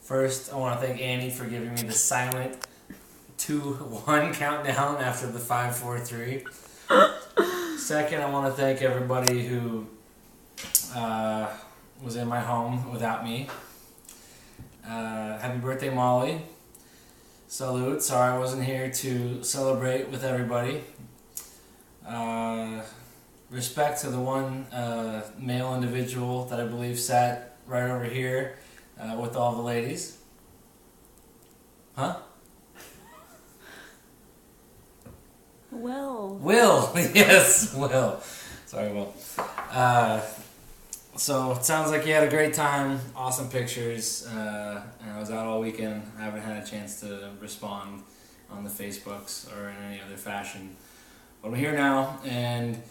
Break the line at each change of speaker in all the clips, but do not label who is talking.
First, I want to thank Annie for giving me the silent 2-1 countdown after the 5, 4, 3. Second, I want to thank everybody who was in my home without me. Happy birthday, Molly. Salute. Sorry I wasn't here to celebrate with everybody. Respect to the one male individual that I believe sat right over here with all the ladies. Huh?
Will.
Yes, Will. Sorry, Will. So it sounds like you had a great time. Awesome pictures. And I was out all weekend. I haven't had a chance to respond on the Facebooks or in any other fashion. But I'm here now, and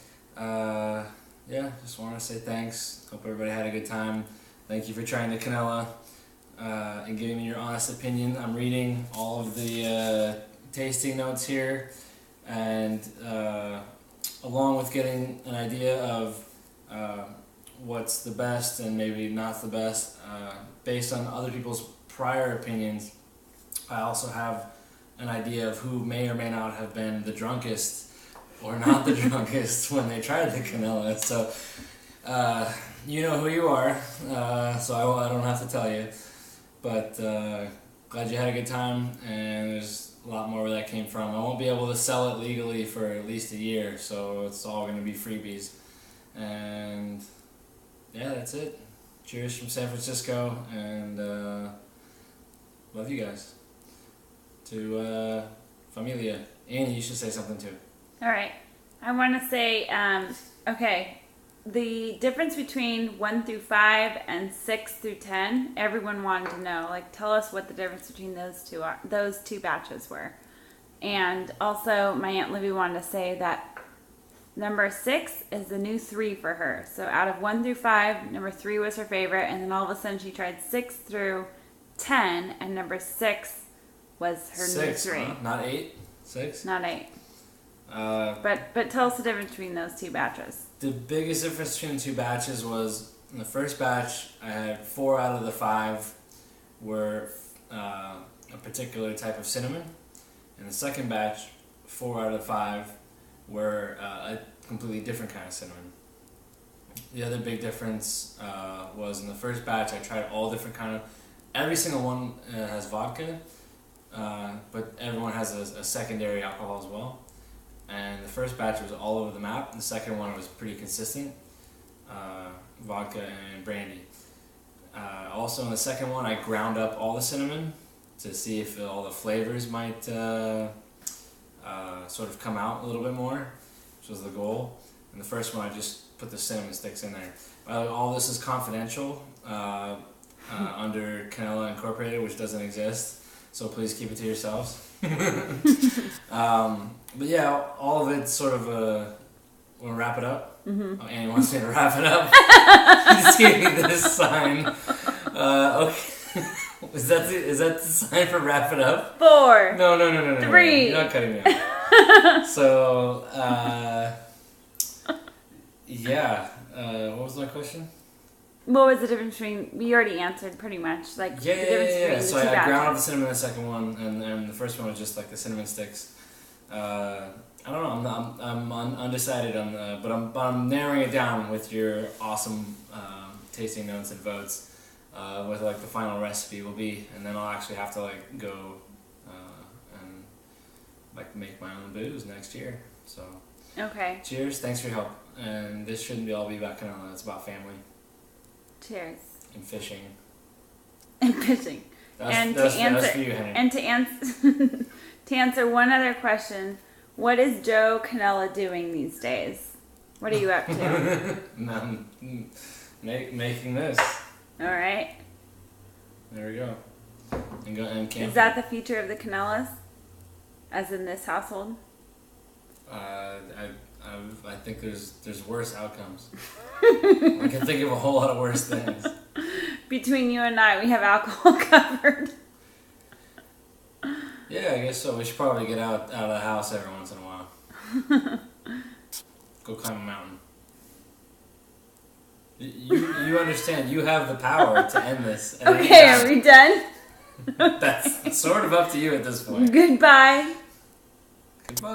just want to say thanks. Hope everybody had a good time. Thank you for trying the Canella and giving me your honest opinion. I'm reading all of the tasting notes here, and along with getting an idea of what's the best and maybe not the best, based on other people's prior opinions, I also have an idea of who may or may not have been the drunkest or not the drunkest when they tried the Canella. So you know who you are, so I don't have to tell you. But glad you had a good time, and there's a lot more where that came from. I won't be able to sell it legally for at least a year, so it's all going to be freebies. And yeah, that's it. Cheers from San Francisco, and love you guys. To Familia. Annie, you should say something too.
All right. I want to say, okay, the difference between 1 through 5 and 6 through 10, everyone wanted to know. Like, tell us what the difference between those two batches were. And also, my Aunt Livy wanted to say that number 6 is the new 3 for her. So out of 1 through 5, number 3 was her favorite, and then all of a sudden she tried 6 through 10, and number 6 was her new 3.
Huh? Not 8? 6?
Not 8. But tell us the difference between those two batches.
The biggest difference between the two batches was in the first batch, I had 4 out of the 5 were a particular type of cinnamon. In the second batch, 4 out of the 5 were a completely different kind of cinnamon. The other big difference was in the first batch, I tried all different kind of. Every single one has vodka, but everyone has a secondary alcohol as well. And the first batch was all over the map. The second one was pretty consistent, vodka and brandy. Also in the second one, I ground up all the cinnamon to see if all the flavors might sort of come out a little bit more, which was the goal. And the first one, I just put the cinnamon sticks in there. All this is confidential under Canella Incorporated, which doesn't exist. So please keep it to yourselves. But yeah, all of it sort of, want to wrap it up? Mm-hmm. Oh, Annie wants me to wrap it up. He just gave me this sign. Okay. Is that the sign for wrap it up? 4. No.
3.
You're not cutting me off. So, what was my question?
What was the difference between? We already answered pretty much. Like the difference between
So
the two
I ground up the cinnamon in the second one, and the first one was just like the cinnamon sticks. I don't know. I'm undecided on but I'm narrowing it down with your awesome tasting notes and votes. What like the final recipe will be, and then I'll actually have to like go and like make my own booze next year. So
okay.
Cheers. Thanks for your help. And this shouldn't all be about Canella. It's about family.
Cheers.
And fishing.
That's for you, Henry. And to answer one other question, what is Joe Canella doing these days? What are you up to?
Making this.
All right.
There we go. And camping.
Is that the future of the Canellas? As in this household?
I think there's worse outcomes. I can think of a whole lot of worse things.
Between you and I, we have alcohol covered.
Yeah, I guess so. We should probably get out of the house every once in a while. Go climb a mountain. You understand, you have the power to end this.
Okay, are we done?
That's sort of up to you at this point.
Goodbye.
Goodbye.